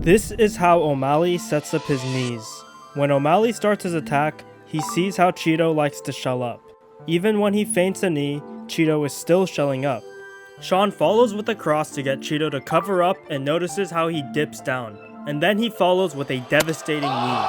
This is how O'Malley sets up his knees. When O'Malley starts his attack, he sees how Cheeto likes to shell up. Even when he feints a knee, Cheeto is still shelling up. Sean follows with a cross to get Cheeto to cover up and notices how he dips down, and then he follows with a devastating knee.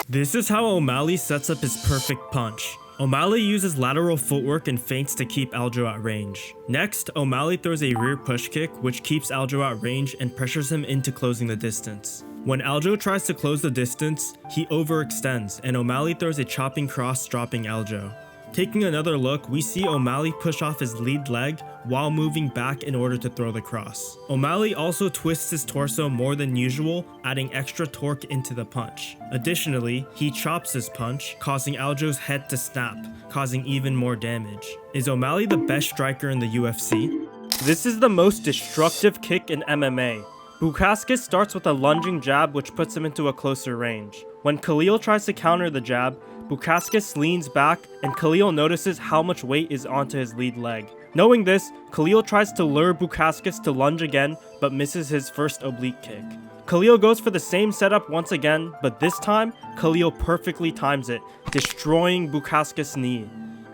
This is how O'Malley sets up his perfect punch. O'Malley uses lateral footwork and feints to keep Aldo at range. Next, O'Malley throws a rear push kick which keeps Aldo at range and pressures him into closing the distance. When Aldo tries to close the distance, he overextends and O'Malley throws a chopping cross dropping Aldo. Taking another look, we see O'Malley push off his lead leg while moving back in order to throw the cross. O'Malley also twists his torso more than usual, adding extra torque into the punch. Additionally, he chops his punch, causing Aldo's head to snap, causing even more damage. Is O'Malley the best striker in the UFC? This is the most destructive kick in MMA. Bukauskas starts with a lunging jab which puts him into a closer range. When Khalil tries to counter the jab, Bukauskas leans back and Khalil notices how much weight is onto his lead leg. Knowing this, Khalil tries to lure Bukauskas to lunge again but misses his first oblique kick. Khalil goes for the same setup once again, but this time, Khalil perfectly times it, destroying Bukauskas' knee.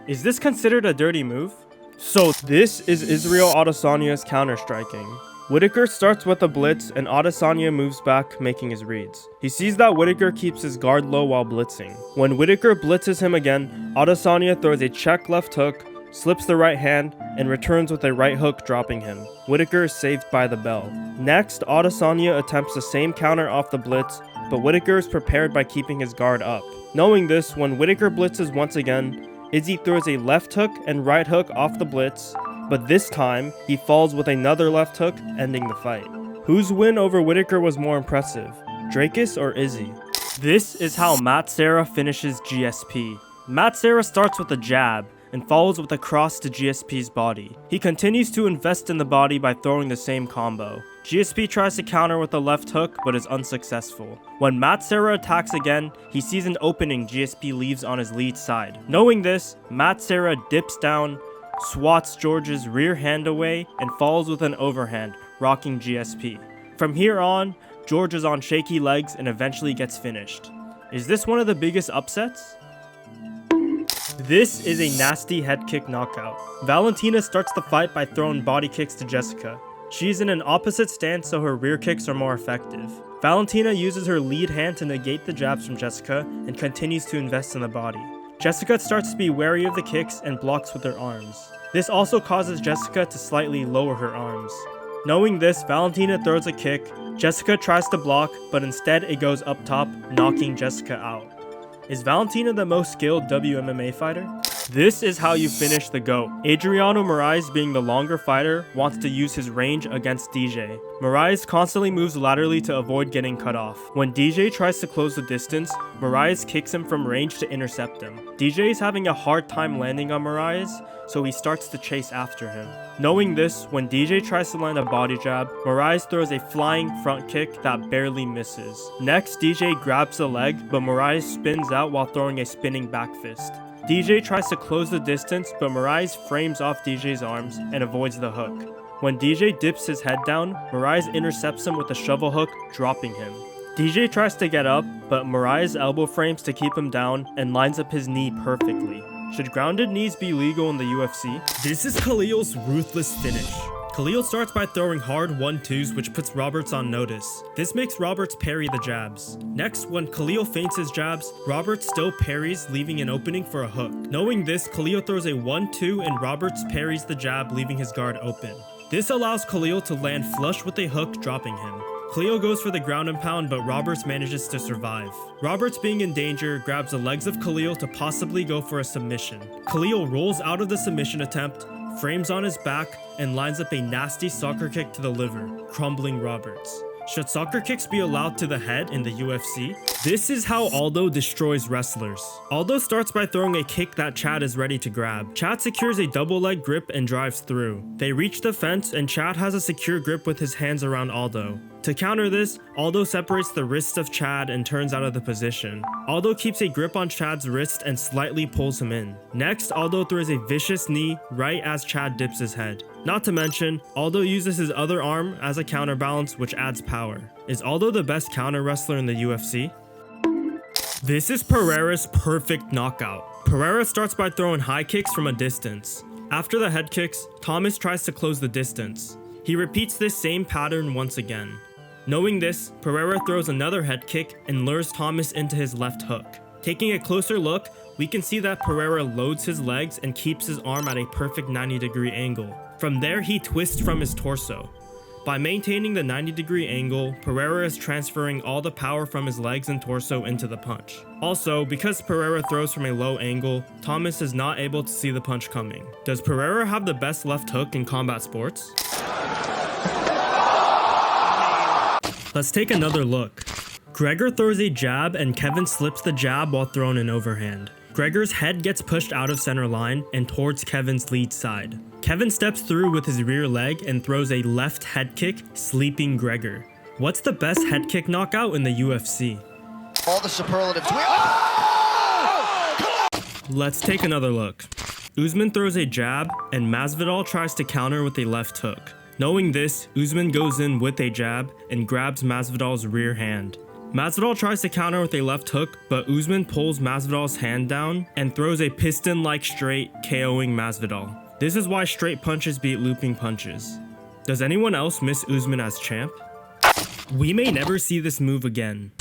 Is this considered a dirty move? So this is Israel Adesanya's counter-striking. Whittaker starts with a blitz and Adesanya moves back, making his reads. He sees that Whittaker keeps his guard low while blitzing. When Whittaker blitzes him again, Adesanya throws a check left hook, slips the right hand, and returns with a right hook dropping him. Whittaker is saved by the bell. Next, Adesanya attempts the same counter off the blitz, but Whittaker is prepared by keeping his guard up. Knowing this, when Whittaker blitzes once again, Izzy throws a left hook and right hook off the blitz, but this time, he falls with another left hook, ending the fight. Whose win over Whittaker was more impressive, Drakus or Izzy? This is how Matt Serra finishes GSP. Matt Serra starts with a jab, and follows with a cross to GSP's body. He continues to invest in the body by throwing the same combo. GSP tries to counter with a left hook, but is unsuccessful. When Matt Serra attacks again, he sees an opening GSP leaves on his lead side. Knowing this, Matt Serra dips down, swats George's rear hand away, and falls with an overhand, rocking GSP. From here on, George is on shaky legs and eventually gets finished. Is this one of the biggest upsets? This is a nasty head kick knockout. Valentina starts the fight by throwing body kicks to Jessica. She's in an opposite stance so her rear kicks are more effective. Valentina uses her lead hand to negate the jabs from Jessica and continues to invest in the body. Jessica starts to be wary of the kicks and blocks with her arms. This also causes Jessica to slightly lower her arms. Knowing this, Valentina throws a kick. Jessica tries to block, but instead it goes up top, knocking Jessica out. Is Valentina the most skilled WMMA fighter? This is how you finish the GOAT. Adriano Moraes, being the longer fighter, wants to use his range against DJ. Moraes constantly moves laterally to avoid getting cut off. When DJ tries to close the distance, Moraes kicks him from range to intercept him. DJ is having a hard time landing on Moraes, so he starts to chase after him. Knowing this, when DJ tries to land a body jab, Moraes throws a flying front kick that barely misses. Next, DJ grabs the leg, but Moraes spins out while throwing a spinning back fist. DJ tries to close the distance, but Moraes frames off DJ's arms and avoids the hook. When DJ dips his head down, Moraes intercepts him with a shovel hook, dropping him. DJ tries to get up, but Moraes elbow frames to keep him down and lines up his knee perfectly. Should grounded knees be legal in the UFC? This is Khalil's ruthless finish. Khalil starts by throwing hard 1-2s, which puts Roberts on notice. This makes Roberts parry the jabs. Next, when Khalil feints his jabs, Roberts still parries, leaving an opening for a hook. Knowing this, Khalil throws a 1-2 and Roberts parries the jab, leaving his guard open. This allows Khalil to land flush with a hook, dropping him. Khalil goes for the ground and pound, but Roberts manages to survive. Roberts, being in danger, grabs the legs of Khalil to possibly go for a submission. Khalil rolls out of the submission attempt, frames on his back, and lines up a nasty soccer kick to the liver, crumbling Roberts. Should soccer kicks be allowed to the head in the UFC? This is how Aldo destroys wrestlers. Aldo starts by throwing a kick that Chad is ready to grab. Chad secures a double leg grip and drives through. They reach the fence and Chad has a secure grip with his hands around Aldo. To counter this, Aldo separates the wrists of Chad and turns out of the position. Aldo keeps a grip on Chad's wrist and slightly pulls him in. Next, Aldo throws a vicious knee right as Chad dips his head. Not to mention, Aldo uses his other arm as a counterbalance, which adds power. Is Aldo the best counter wrestler in the UFC? This is Pereira's perfect knockout. Pereira starts by throwing high kicks from a distance. After the head kicks, Thomas tries to close the distance. He repeats this same pattern once again. Knowing this, Pereira throws another head kick and lures Thomas into his left hook. Taking a closer look, we can see that Pereira loads his legs and keeps his arm at a perfect 90-degree angle. From there, he twists from his torso. By maintaining the 90-degree angle, Pereira is transferring all the power from his legs and torso into the punch. Also, because Pereira throws from a low angle, Thomas is not able to see the punch coming. Does Pereira have the best left hook in combat sports? Let's take another look. Gregor throws a jab and Kevin slips the jab while throwing an overhand. Gregor's head gets pushed out of center line and towards Kevin's lead side. Kevin steps through with his rear leg and throws a left head kick, sleeping Gregor. What's the best head kick knockout in the UFC? All the superlatives. Let's take another look. Usman throws a jab and Masvidal tries to counter with a left hook. Knowing this, Usman goes in with a jab and grabs Masvidal's rear hand. Masvidal tries to counter with a left hook, but Usman pulls Masvidal's hand down and throws a piston-like straight, KOing Masvidal. This is why straight punches beat looping punches. Does anyone else miss Usman as champ? We may never see this move again.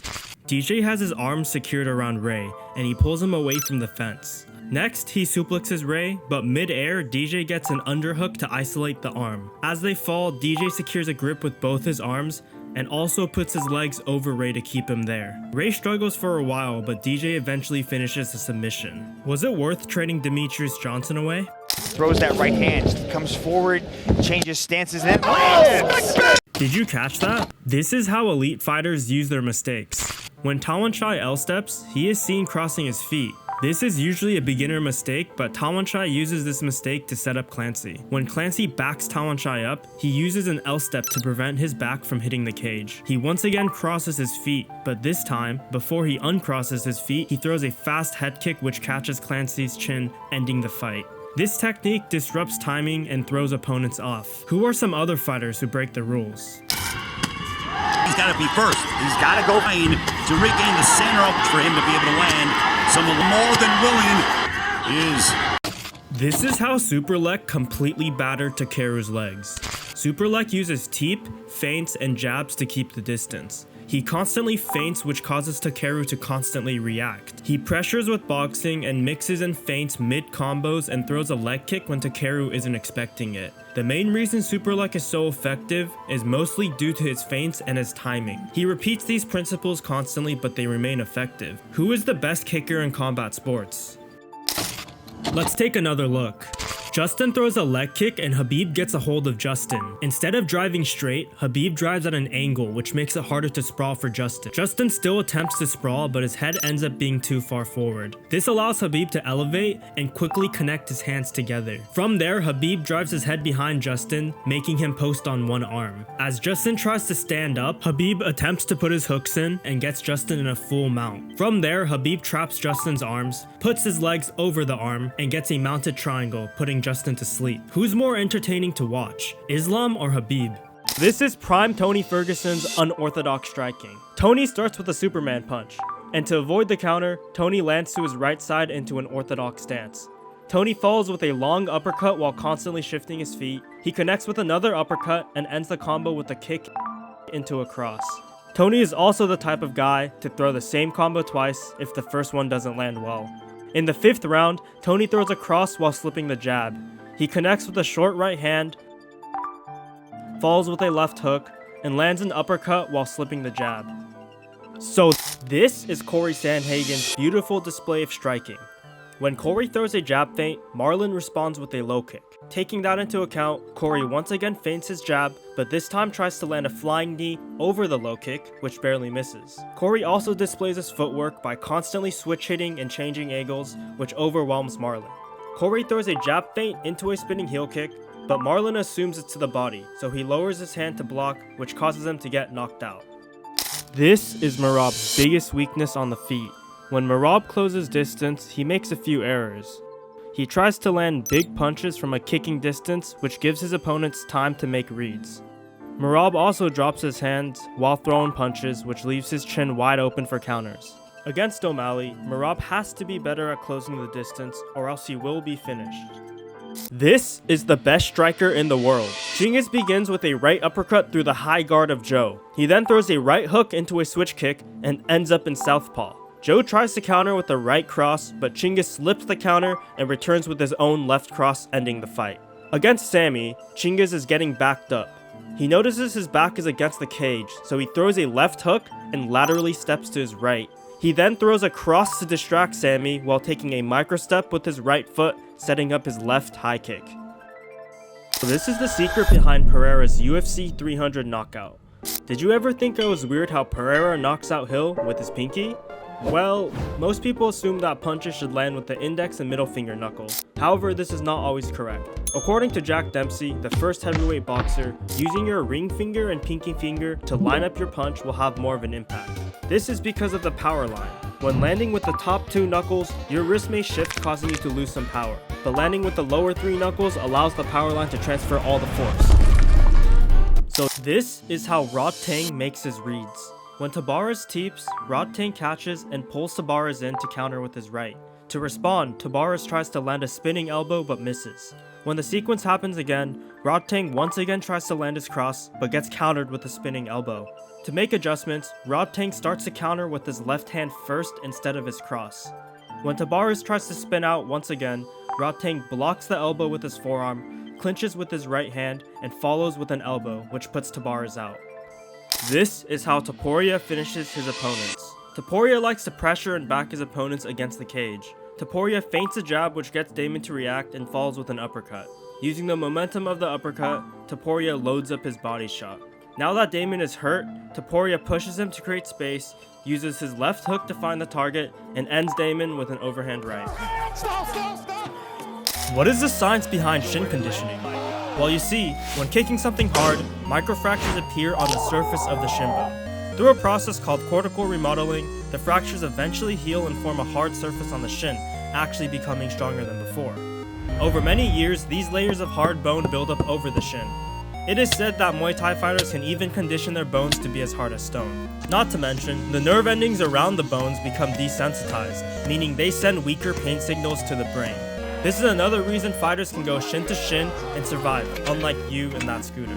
DJ has his arms secured around Ray, and he pulls him away from the fence. Next, he suplexes Ray, but mid-air, DJ gets an underhook to isolate the arm. As they fall, DJ secures a grip with both his arms, and also puts his legs over Ray to keep him there. Ray struggles for a while, but DJ eventually finishes the submission. Was it worth trading Demetrius Johnson away? Throws that right hand, comes forward, changes stances, and lands! Did you catch that? This is how elite fighters use their mistakes. When Tawanchai L-steps, he is seen crossing his feet. This is usually a beginner mistake, but Tawanchai uses this mistake to set up Clancy. When Clancy backs Tawanchai up, he uses an L-step to prevent his back from hitting the cage. He once again crosses his feet, but this time, before he uncrosses his feet, he throws a fast head kick which catches Clancy's chin, ending the fight. This technique disrupts timing and throws opponents off. Who are some other fighters who break the rules? He's got to be first. He's got to go in to regain the center up for him to be able to land. Someone more than willing is... This is how Superlek completely battered Takeru's legs. Superlek uses teep, feints, and jabs to keep the distance. He constantly feints, which causes Takeru to constantly react. He pressures with boxing and mixes in feints mid-combos and throws a leg kick when Takeru isn't expecting it. The main reason Superlek is so effective is mostly due to his feints and his timing. He repeats these principles constantly, but they remain effective. Who is the best kicker in combat sports? Let's take another look. Justin throws a leg kick and Khabib gets a hold of Justin. Instead of driving straight, Khabib drives at an angle, which makes it harder to sprawl for Justin. Justin still attempts to sprawl, but his head ends up being too far forward. This allows Khabib to elevate and quickly connect his hands together. From there, Khabib drives his head behind Justin, making him post on one arm. As Justin tries to stand up, Khabib attempts to put his hooks in and gets Justin in a full mount. From there, Khabib traps Justin's arms, puts his legs over the arm, and gets a mounted triangle, putting Justin to sleep. Who's more entertaining to watch, Islam or Khabib? This is prime Tony Ferguson's unorthodox striking. Tony starts with a Superman punch, and to avoid the counter, Tony lands to his right side into an orthodox stance. Tony follows with a long uppercut while constantly shifting his feet. He connects with another uppercut and ends the combo with a kick into a cross. Tony is also the type of guy to throw the same combo twice if the first one doesn't land well. In the 5th round, Tony throws a cross while slipping the jab. He connects with a short right hand, falls with a left hook, and lands an uppercut while slipping the jab. So this is Corey Sandhagen's beautiful display of striking. When Corey throws a jab feint, Marlon responds with a low kick. Taking that into account, Corey once again feints his jab, but this time tries to land a flying knee over the low kick, which barely misses. Corey also displays his footwork by constantly switch hitting and changing angles, which overwhelms Marlon. Corey throws a jab feint into a spinning heel kick, but Marlon assumes it's to the body, so he lowers his hand to block, which causes him to get knocked out. This is Merab's biggest weakness on the feet. When Merab closes distance, he makes a few errors. He tries to land big punches from a kicking distance, which gives his opponents time to make reads. Merab also drops his hands while throwing punches, which leaves his chin wide open for counters. Against O'Malley, Merab has to be better at closing the distance, or else he will be finished. This is the best striker in the world. Chingis begins with a right uppercut through the high guard of Joe. He then throws a right hook into a switch kick and ends up in southpaw. Joe tries to counter with a right cross, but Chingis slips the counter and returns with his own left cross, ending the fight. Against Sammy, Chingis is getting backed up. He notices his back is against the cage, so he throws a left hook and laterally steps to his right. He then throws a cross to distract Sammy while taking a microstep with his right foot, setting up his left high kick. So this is the secret behind Pereira's UFC 300 knockout. Did you ever think it was weird how Pereira knocks out Hill with his pinky? Well, most people assume that punches should land with the index and middle finger knuckles. However, this is not always correct. According to Jack Dempsey, the first heavyweight boxer, using your ring finger and pinky finger to line up your punch will have more of an impact. This is because of the power line. When landing with the top two knuckles, your wrist may shift, causing you to lose some power, but landing with the lower three knuckles allows the power line to transfer all the force. So this is how Rodtang makes his reads. When Tabarez teeps, Rodtang catches and pulls Tabarez in to counter with his right. To respond, Tabarez tries to land a spinning elbow but misses. When the sequence happens again, Rodtang once again tries to land his cross but gets countered with a spinning elbow. To make adjustments, Rodtang starts to counter with his left hand first instead of his cross. When Tabarez tries to spin out once again, Rodtang blocks the elbow with his forearm, clinches with his right hand, and follows with an elbow, which puts Tabarez out. This is how Toria finishes his opponents. Toria likes to pressure and back his opponents against the cage. Toria feints a jab which gets Damon to react and falls with an uppercut. Using the momentum of the uppercut, Toria loads up his body shot. Now that Damon is hurt, Toria pushes him to create space, uses his left hook to find the target, and ends Damon with an overhand right. What is the science behind Shin conditioning? Well, you see, when kicking something hard, microfractures appear on the surface of the shin bone. Through a process called cortical remodeling, the fractures eventually heal and form a hard surface on the shin, actually becoming stronger than before. Over many years, these layers of hard bone build up over the shin. It is said that Muay Thai fighters can even condition their bones to be as hard as stone. Not to mention, the nerve endings around the bones become desensitized, meaning they send weaker pain signals to the brain. This is another reason fighters can go shin to shin and survive, unlike you and that scooter.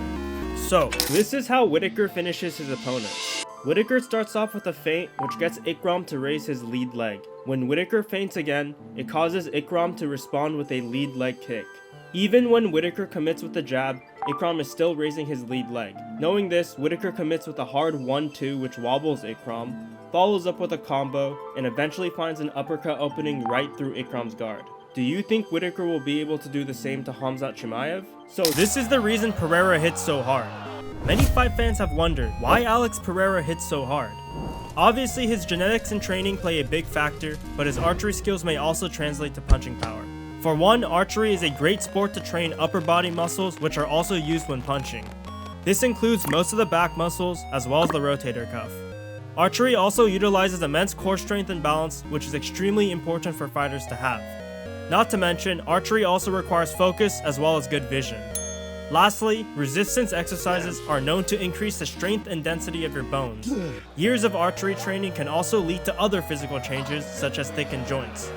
So, this is how Whittaker finishes his opponents. Whittaker starts off with a feint, which gets Ikram to raise his lead leg. When Whittaker feints again, it causes Ikram to respond with a lead leg kick. Even when Whittaker commits with a jab, Ikram is still raising his lead leg. Knowing this, Whittaker commits with a hard 1-2 which wobbles Ikram, follows up with a combo, and eventually finds an uppercut opening right through Ikram's guard. Do you think Whittaker will be able to do the same to Khamzat Chimaev? So this is the reason Pereira hits so hard. Many fight fans have wondered why Alex Pereira hits so hard. Obviously his genetics and training play a big factor, but his archery skills may also translate to punching power. For one, archery is a great sport to train upper body muscles which are also used when punching. This includes most of the back muscles as well as the rotator cuff. Archery also utilizes immense core strength and balance, which is extremely important for fighters to have. Not to mention, archery also requires focus as well as good vision. Lastly, resistance exercises are known to increase the strength and density of your bones. Years of archery training can also lead to other physical changes such as thickened joints.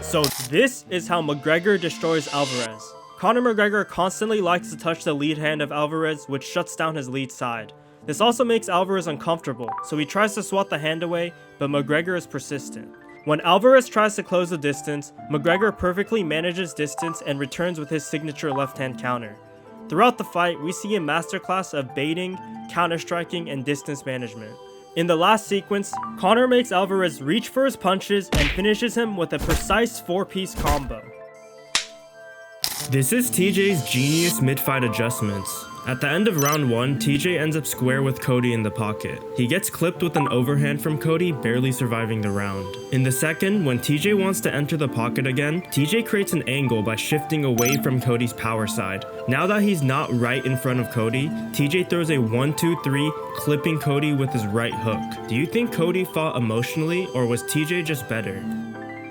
So this is how McGregor destroys Alvarez. Conor McGregor constantly likes to touch the lead hand of Alvarez, which shuts down his lead side. This also makes Alvarez uncomfortable, so he tries to swat the hand away, but McGregor is persistent. When Alvarez tries to close the distance, McGregor perfectly manages distance and returns with his signature left-hand counter. Throughout the fight, we see a masterclass of baiting, counter-striking, and distance management. In the last sequence, Conor makes Alvarez reach for his punches and finishes him with a precise 4-piece combo. This is TJ's genius mid-fight adjustments. At the end of round 1, TJ ends up square with Cody in the pocket. He gets clipped with an overhand from Cody, barely surviving the round. In the second, when TJ wants to enter the pocket again, TJ creates an angle by shifting away from Cody's power side. Now that he's not right in front of Cody, TJ throws a 1-2-3, clipping Cody with his right hook. Do you think Cody fought emotionally, or was TJ just better?